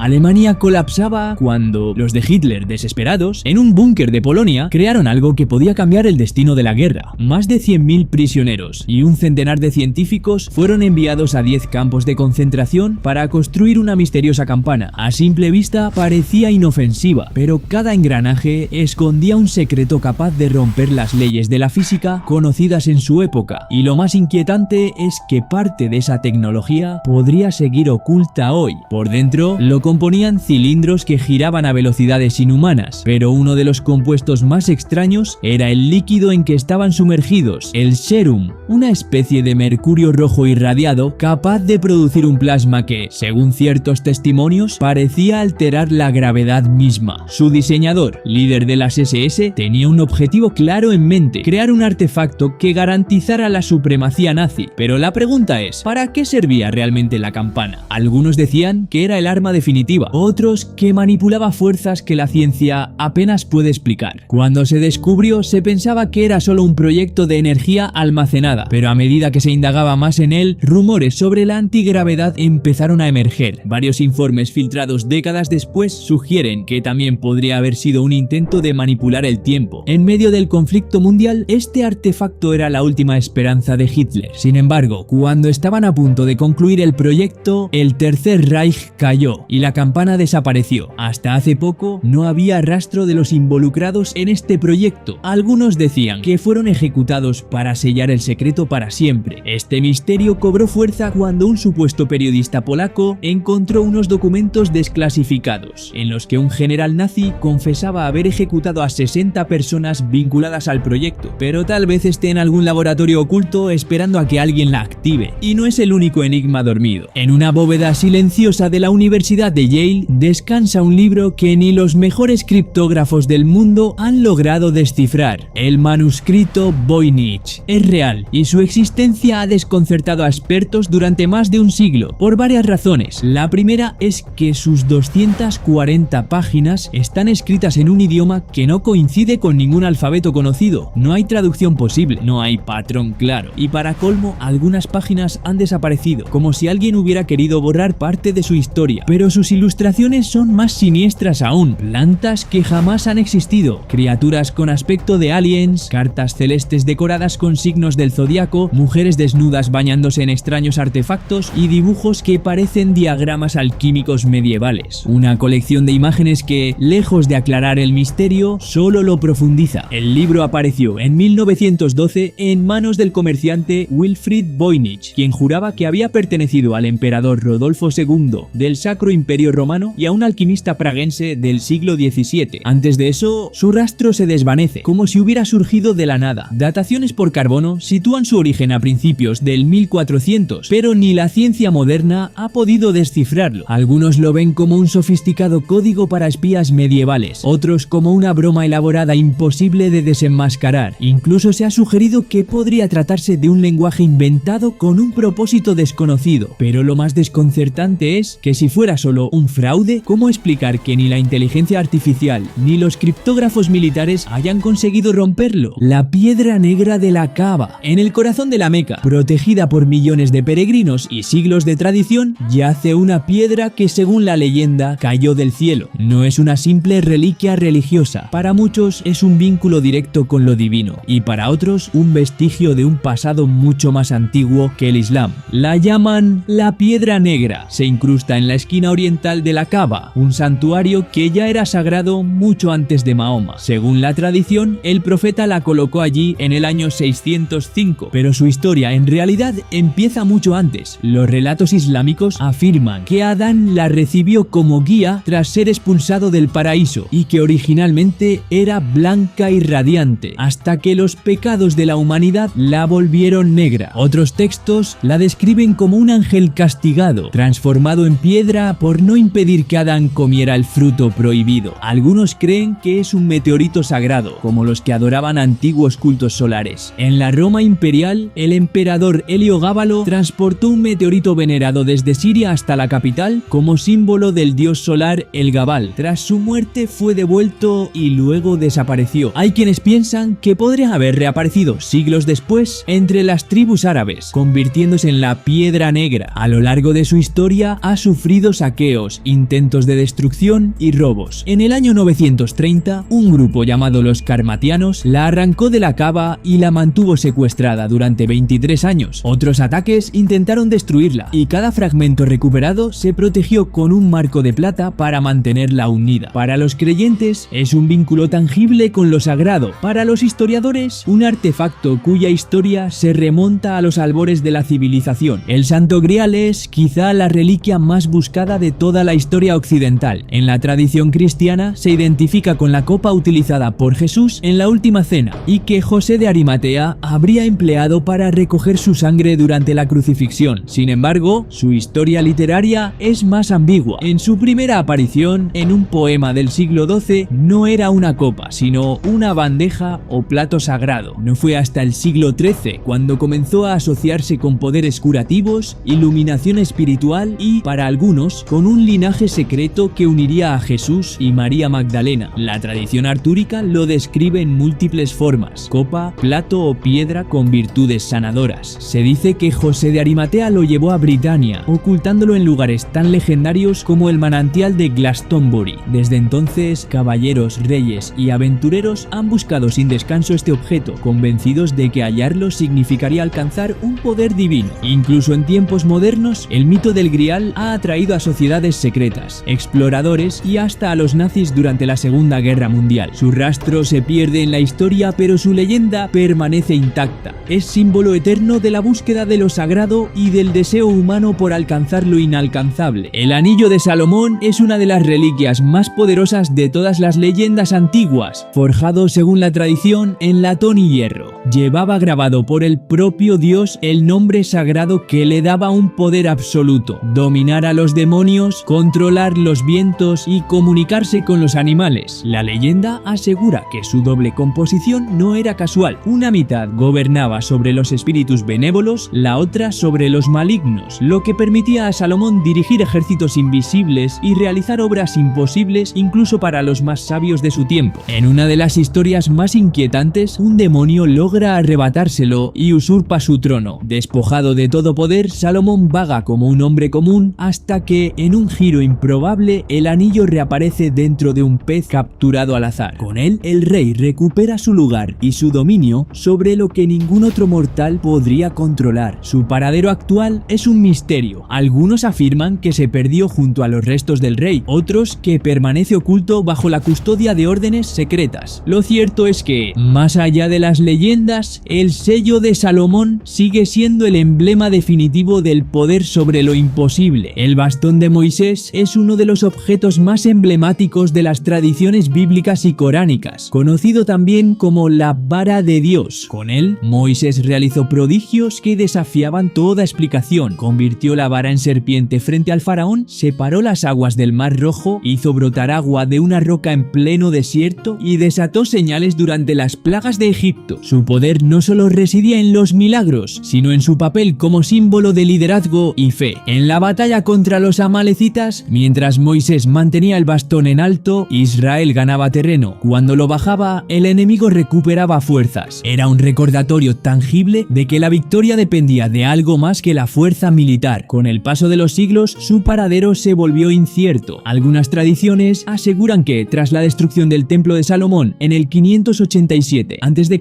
Alemania colapsaba cuando los de Hitler, desesperados, en un búnker de Polonia, crearon algo que podía cambiar el destino de la guerra. Más de 100.000 prisioneros y un centenar de científicos fueron enviados a 10 campos de concentración para construir una misteriosa campana. A simple vista parecía inofensiva, pero cada engranaje escondía un secreto capaz de romper las leyes de la física conocidas en su época. Y lo más inquietante es que parte de esa tecnología podría seguir oculta hoy. Por dentro lo componían cilindros que giraban a velocidades inhumanas, pero uno de los compuestos más extraños era el líquido en que estaban sumergidos, el serum, una especie de mercurio rojo irradiado capaz de producir un plasma que, según ciertos testimonios, parecía alterar la gravedad misma. Su diseñador, líder de las SS, tenía un objetivo claro en mente: crear un artefacto que garantizara la supremacía nazi. Pero la pregunta es, ¿para qué servía realmente la campana? Algunos decían que era el arma definitiva, otros que manipulaba fuerzas que la ciencia apenas puede explicar. Cuando se descubrió, se pensaba que era solo un proyecto de energía almacenada, pero a medida que se indagaba más en él, rumores sobre la antigravedad empezaron a emerger. Varios informes filtrados décadas después sugieren que también podría haber sido un intento de manipular el tiempo. En medio del conflicto mundial, este artefacto era la última esperanza de Hitler. Sin embargo, cuando estaban a punto de concluir el proyecto, el Tercer Reich cayó y la campana desapareció. Hasta hace poco no había rastro de los involucrados en este proyecto. Algunos decían que fueron ejecutados para sellar el secreto para siempre. Este misterio cobró fuerza cuando un supuesto periodista polaco encontró unos documentos desclasificados en los que un general nazi confesaba haber ejecutado a 60 personas vinculadas al proyecto, pero tal vez esté en algún laboratorio oculto esperando a que alguien la active. Y no es el único enigma dormido. En una bóveda silenciosa de la Universidad de Yale descansa un libro que ni los mejores criptógrafos del mundo han logrado descifrar. El manuscrito Voynich es real y su existencia ha desconcertado a expertos durante más de un siglo, por varias razones. La primera es que sus 240 páginas están escritas en un idioma que no coincide con ningún alfabeto conocido. No hay traducción posible, no hay patrón claro. Y para colmo, algunas páginas han desaparecido, como si alguien hubiera querido borrar parte de su historia. Pero sus ilustraciones son más siniestras aún. Plantas que jamás han existido, criaturas con aspecto de aliens, cartas celestes decoradas con signos del zodiaco, mujeres desnudas bañándose en extraños artefactos y dibujos que parecen diagramas alquímicos medievales. Una colección de imágenes que, lejos de aclarar el misterio, solo lo profundiza. El libro apareció en 1912 en manos del comerciante Wilfried Voynich, quien juraba que había pertenecido al emperador Rodolfo II del Sacro Imperio Romano y a un alquimista praguense del siglo XVII. Antes de eso, su rastro se desvanece, como si hubiera surgido de la nada. Dataciones por carbono sitúan su origen a principios del 1400, pero ni la ciencia moderna ha podido descifrarlo. Algunos lo ven como un sofisticado código para espías medievales, otros como una broma elaborada imposible de desenmascarar. Incluso se ha sugerido que podría tratarse de un lenguaje inventado con un propósito desconocido. Pero lo más desconcertante es que si fuera solo un fraude, ¿cómo explicar que ni la inteligencia artificial ni los criptógrafos militares hayan conseguido romperlo? La piedra negra de la Kaaba. En el corazón de la Meca, protegida por millones de peregrinos y siglos de tradición, yace una piedra que, según la leyenda, cayó del cielo. No es una simple reliquia religiosa. Para muchos es un vínculo directo con lo divino, y para otros un vestigio de un pasado mucho más antiguo que el Islam. La llaman la piedra negra. Se incrusta en la esquina oriental de la Kaaba, un santuario que ya era sagrado mucho antes de Mahoma. Según la tradición, el profeta la colocó allí en el año 605, pero su historia en realidad empieza mucho antes. Los relatos islámicos afirman que Adán la recibió como guía tras ser expulsado del paraíso y que originalmente era blanca y radiante, hasta que los pecados de la humanidad la volvieron negra. Otros textos la describen como un ángel castigado, transformado en piedra por no impedir que Adán comiera el fruto prohibido. Algunos creen que es un meteorito sagrado, como los que adoraban antiguos cultos solares. En la Roma imperial, el emperador Heliogábalo transportó un meteorito venerado desde Siria hasta la capital como símbolo del dios solar Elgabal. Tras su muerte fue devuelto y luego desapareció. Hay quienes piensan que podría haber reaparecido siglos después entre las tribus árabes, convirtiéndose en la piedra negra. A lo largo de su historia ha sufrido saqueos, saqueos, intentos de destrucción y robos. En el año 930, un grupo llamado los Carmatianos la arrancó de la cava y la mantuvo secuestrada durante 23 años. Otros ataques intentaron destruirla y cada fragmento recuperado se protegió con un marco de plata para mantenerla unida. Para los creyentes es un vínculo tangible con lo sagrado. Para los historiadores, un artefacto cuya historia se remonta a los albores de la civilización. El Santo Grial es quizá la reliquia más buscada de toda la historia occidental. En la tradición cristiana se identifica con la copa utilizada por Jesús en la última cena y que José de Arimatea habría empleado para recoger su sangre durante la crucifixión. Sin embargo, su historia literaria es más ambigua. En su primera aparición, en un poema del siglo XII, no era una copa, sino una bandeja o plato sagrado. No fue hasta el siglo XIII cuando comenzó a asociarse con poderes curativos, iluminación espiritual y, para algunos, con un linaje secreto que uniría a Jesús y María Magdalena. La tradición artúrica lo describe en múltiples formas: copa, plato o piedra con virtudes sanadoras. Se dice que José de Arimatea lo llevó a Britania, ocultándolo en lugares tan legendarios como el manantial de Glastonbury. Desde entonces, caballeros, reyes y aventureros han buscado sin descanso este objeto, convencidos de que hallarlo significaría alcanzar un poder divino. Incluso en tiempos modernos, el mito del Grial ha atraído a sociedades secretas, exploradores y hasta a los nazis durante la Segunda Guerra Mundial. Su rastro se pierde en la historia, pero su leyenda permanece intacta. Es símbolo eterno de la búsqueda de lo sagrado y del deseo humano por alcanzar lo inalcanzable. El Anillo de Salomón es una de las reliquias más poderosas de todas las leyendas antiguas, forjado según la tradición en latón y hierro. Llevaba grabado por el propio Dios el nombre sagrado que le daba un poder absoluto: dominar a los demonios, controlar los vientos y comunicarse con los animales. La leyenda asegura que su doble composición no era casual. Una mitad gobernaba sobre los espíritus benévolos, la otra sobre los malignos, lo que permitía a Salomón dirigir ejércitos invisibles y realizar obras imposibles incluso para los más sabios de su tiempo. En una de las historias más inquietantes, un demonio logra arrebatárselo y usurpa su trono. Despojado de todo poder, Salomón vaga como un hombre común hasta que, en un giro improbable, el anillo reaparece dentro de un pez capturado al azar. Con él, el rey recupera su lugar y su dominio sobre lo que ningún otro mortal podría controlar. Su paradero actual es un misterio. Algunos afirman que se perdió junto a los restos del rey, otros que permanece oculto bajo la custodia de órdenes secretas. Lo cierto es que, más allá de las leyendas, el sello de Salomón sigue siendo el emblema definitivo del poder sobre lo imposible. El bastón de Moisés es uno de los objetos más emblemáticos de las tradiciones bíblicas y coránicas, conocido también como la vara de Dios. Con él, Moisés realizó prodigios que desafiaban toda explicación. Convirtió la vara en serpiente frente al faraón, separó las aguas del Mar Rojo, hizo brotar agua de una roca en pleno desierto y desató señales durante las plagas de Egipto. Su poder no solo residía en los milagros, sino en su papel como símbolo de liderazgo y fe. En la batalla contra los amalecitas, mientras Moisés mantenía el bastón en alto, Israel ganaba terreno. Cuando lo bajaba, el enemigo recuperaba fuerzas. Era un recordatorio tangible de que la victoria dependía de algo más que la fuerza militar. Con el paso de los siglos, su paradero se volvió incierto. Algunas tradiciones aseguran que, tras la destrucción del templo de Salomón en el 587 a.C.,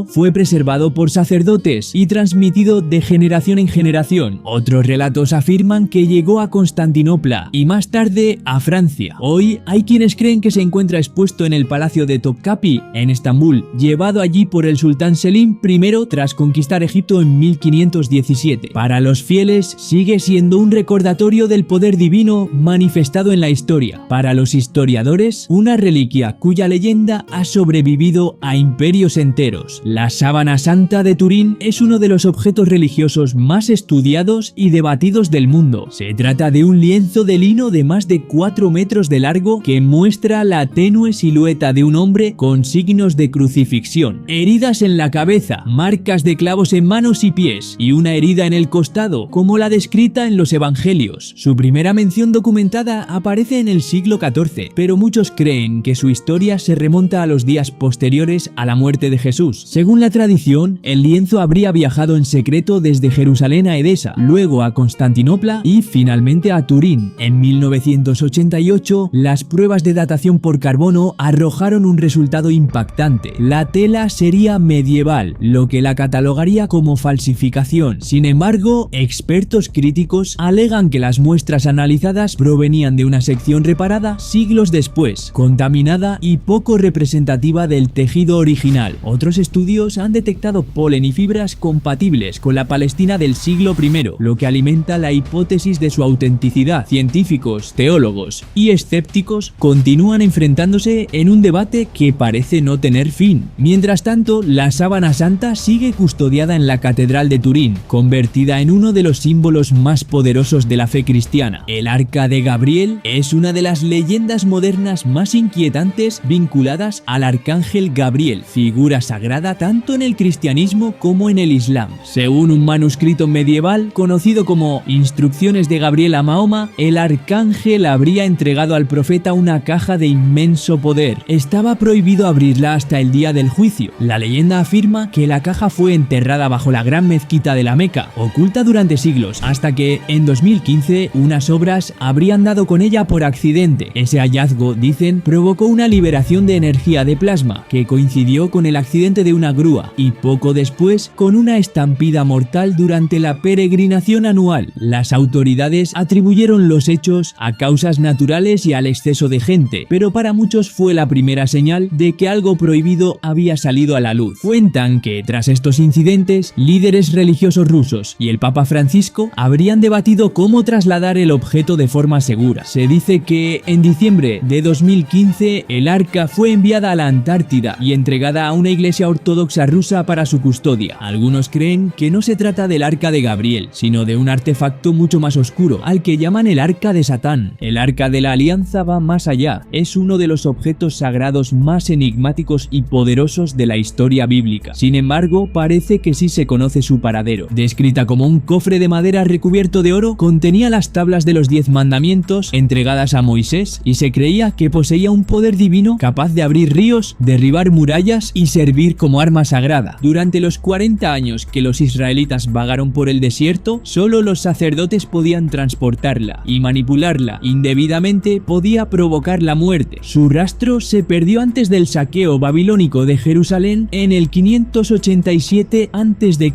fue preservado por sacerdotes y transmitido de generación en generación. Otros relatos afirman que llegó a Constantinopla y más tarde a Francia. Hoy hay quienes creen que se encuentra expuesto en el palacio de Topkapi, en Estambul, llevado allí por el sultán Selim I tras conquistar Egipto en 1517. Para los fieles sigue siendo un recordatorio del poder divino manifestado en la historia. Para los historiadores, una reliquia cuya leyenda ha sobrevivido a imperios enteros. La sábana santa de Turín es uno de los objetos religiosos más estudiados y debatidos del mundo. Se trata de un lienzo de lino de más de 4 metros de largo que muestra la tenue silueta de un hombre con signos de crucifixión, heridas en la cabeza, marcas de clavos en manos y pies y una herida en el costado, como la descrita en los evangelios. Su primera mención documentada aparece en el siglo XIV, pero muchos creen que su historia se remonta a los días posteriores a la muerte de Jesús. Según la tradición, el lienzo habría viajado en secreto desde Jerusalén a Edesa, luego a Constantinopla y finalmente a Turín. Turín. En 1988, las pruebas de datación por carbono arrojaron un resultado impactante. La tela sería medieval, lo que la catalogaría como falsificación. Sin embargo, expertos críticos alegan que las muestras analizadas provenían de una sección reparada siglos después, contaminada y poco representativa del tejido original. Otros estudios han detectado polen y fibras compatibles con la Palestina del siglo I, lo que alimenta la hipótesis de su autenticidad. Científicos, teólogos y escépticos continúan enfrentándose en un debate que parece no tener fin. Mientras tanto, la sábana santa sigue custodiada en la Catedral de Turín, convertida en uno de los símbolos más poderosos de la fe cristiana. El Arca de Gabriel es una de las leyendas modernas más inquietantes vinculadas al arcángel Gabriel, figura sagrada tanto en el cristianismo como en el islam. Según un manuscrito medieval conocido como Instrucciones de Gabriel a Mahoma, el arcángel habría entregado al profeta una caja de inmenso poder. Estaba prohibido abrirla hasta el día del juicio. La leyenda afirma que la caja fue enterrada bajo la gran mezquita de la Meca, oculta durante siglos, hasta que en 2015 unas obras habrían dado con ella por accidente. Ese hallazgo, dicen, provocó una liberación de energía de plasma que coincidió con el accidente de una grúa y poco después con una estampida mortal durante la peregrinación anual. Las autoridades atribuyeron los hechos a causas naturales y al exceso de gente, pero para muchos fue la primera señal de que algo prohibido había salido a la luz. Cuentan que tras estos incidentes, líderes religiosos rusos y el Papa Francisco habrían debatido cómo trasladar el objeto de forma segura. Se dice que en diciembre de 2015 el arca fue enviada a la Antártida y entregada a una iglesia ortodoxa rusa para su custodia. Algunos creen que no se trata del Arca de Gabriel, sino de un artefacto mucho más oscuro, al que llaman el Arca de Satán. El Arca de la Alianza va más allá, es uno de los objetos sagrados más enigmáticos y poderosos de la historia bíblica. Sin embargo, parece que sí se conoce su paradero. Descrita como un cofre de madera recubierto de oro, contenía las tablas de los 10 mandamientos entregadas a Moisés y se creía que poseía un poder divino capaz de abrir ríos, derribar murallas y servir como arma sagrada. Durante los 40 años que los israelitas vagaron por el desierto, solo los sacerdotes podían transportarla, y manipularla indebidamente podía provocar la muerte. Su rastro se perdió antes del saqueo babilónico de Jerusalén en el 587 a.C.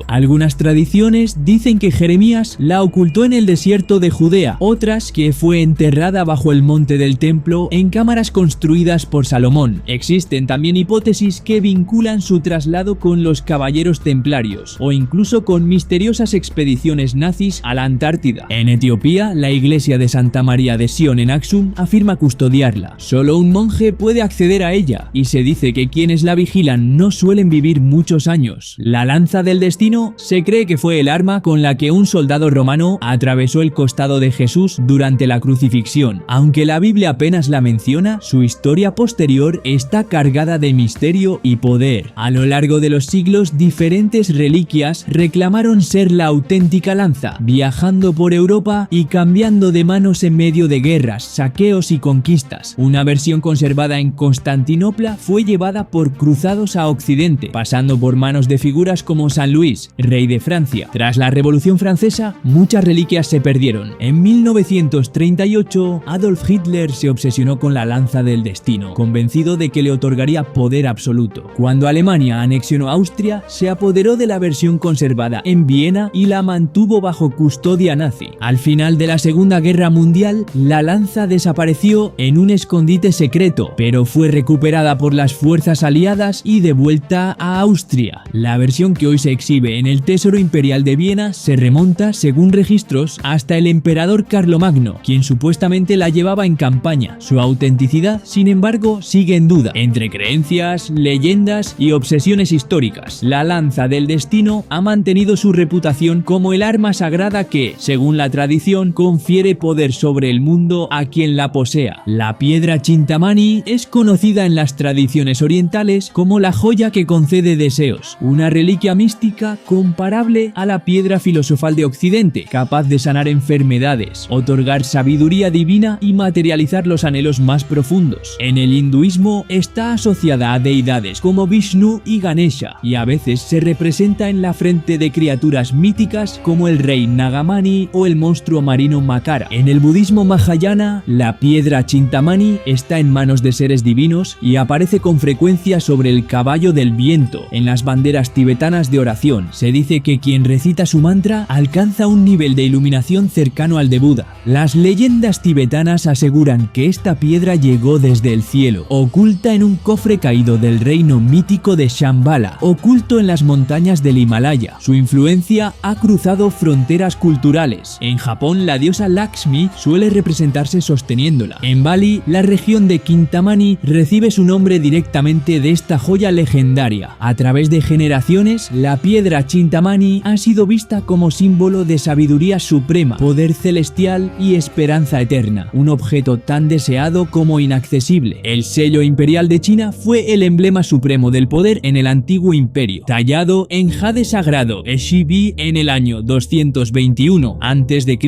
Algunas tradiciones dicen que Jeremías la ocultó en el desierto de Judea, otras que fue enterrada bajo el monte del templo en cámaras construidas por Salomón. Existen también hipótesis que vinculan su traslado con los caballeros templarios o incluso con misteriosas expediciones nazis a la Antártida. En Etiopía, la iglesia de Santa María de Sion en Aksum afirma custodiarla. Solo un monje puede acceder a ella y se dice que quienes la vigilan no suelen vivir muchos años. La lanza del destino se cree que fue el arma con la que un soldado romano atravesó el costado de Jesús durante la crucifixión. Aunque la Biblia apenas la menciona, su historia posterior está cargada de misterio y poder. A lo largo de los siglos, diferentes reliquias reclamaron ser la auténtica lanza, viajando por Europa y cambiando de manos en medio de guerras, saqueos y conquistas. Una versión conservada en Constantinopla fue llevada por cruzados a Occidente, pasando por manos de figuras como San Luis, rey de Francia. Tras la Revolución Francesa, muchas reliquias se perdieron. En 1938, Adolf Hitler se obsesionó con la lanza del destino, convencido de que le otorgaría poder absoluto. Cuando Alemania anexionó Austria, se apoderó de la versión conservada en Viena y la mantuvo bajo custodia nazi. Al final de la Segunda Guerra Mundial, la lanza desapareció en un escondite secreto, pero fue recuperada por las fuerzas aliadas y devuelta a Austria. La versión que hoy se exhibe en el Tesoro Imperial de Viena se remonta, según registros, hasta el emperador Carlomagno, quien supuestamente la llevaba en campaña. Su autenticidad, sin embargo, sigue en duda, entre creencias, leyendas y obsesiones históricas. La lanza del destino ha mantenido su reputación como el arma sagrada que, según la tradición, confiere poder sobre el mundo a quien la posea. La piedra Chintamani es conocida en las tradiciones orientales como la joya que concede deseos, una reliquia mística comparable a la piedra filosofal de Occidente, capaz de sanar enfermedades, otorgar sabiduría divina y materializar los anhelos más profundos. En el hinduismo está asociada a deidades como Vishnu y Ganesha, y a veces se representa en la frente de criaturas míticas como el rey Nagamani o el monstruo marino chino Makara. En el budismo Mahayana, la piedra Chintamani está en manos de seres divinos y aparece con frecuencia sobre el caballo del viento en las banderas tibetanas de oración. Se dice que quien recita su mantra alcanza un nivel de iluminación cercano al de Buda. Las leyendas tibetanas aseguran que esta piedra llegó desde el cielo, oculta en un cofre caído del reino mítico de Shambhala, oculto en las montañas del Himalaya. Su influencia ha cruzado fronteras culturales. En Japón, la diosa Lakshmi suele representarse sosteniéndola. En Bali, la región de Kintamani recibe su nombre directamente de esta joya legendaria. A través de generaciones, la piedra Chintamani ha sido vista como símbolo de sabiduría suprema, poder celestial y esperanza eterna, un objeto tan deseado como inaccesible. El sello imperial de China fue el emblema supremo del poder en el antiguo imperio, tallado en jade sagrado. El Shibi en el año 221 a.C.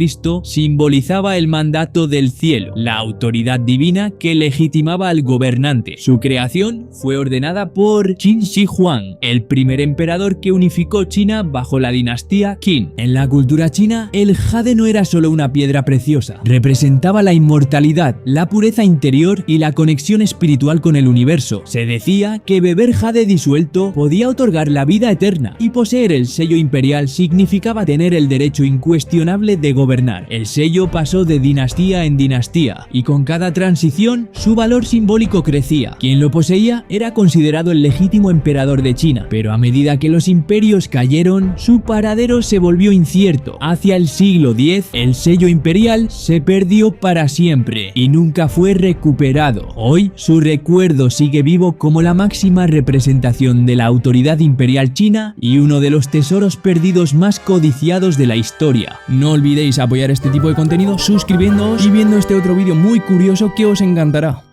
simbolizaba el mandato del cielo, la autoridad divina que legitimaba al gobernante. Su creación fue ordenada por Qin Shi Huang, el primer emperador que unificó China bajo la dinastía Qin. En la cultura china, el jade no era solo una piedra preciosa, representaba la inmortalidad, la pureza interior y la conexión espiritual con el universo. Se decía que beber jade disuelto podía otorgar la vida eterna, y poseer el sello imperial significaba tener el derecho incuestionable de gobernar. El sello pasó de dinastía en dinastía, y con cada transición su valor simbólico crecía. Quien lo poseía era considerado el legítimo emperador de China, pero a medida que los imperios cayeron, su paradero se volvió incierto. Hacia el siglo X, el sello imperial se perdió para siempre y nunca fue recuperado. Hoy, su recuerdo sigue vivo como la máxima representación de la autoridad imperial china y uno de los tesoros perdidos más codiciados de la historia. No olvidéis apoyar este tipo de contenido suscribiéndoos y viendo este otro vídeo muy curioso que os encantará.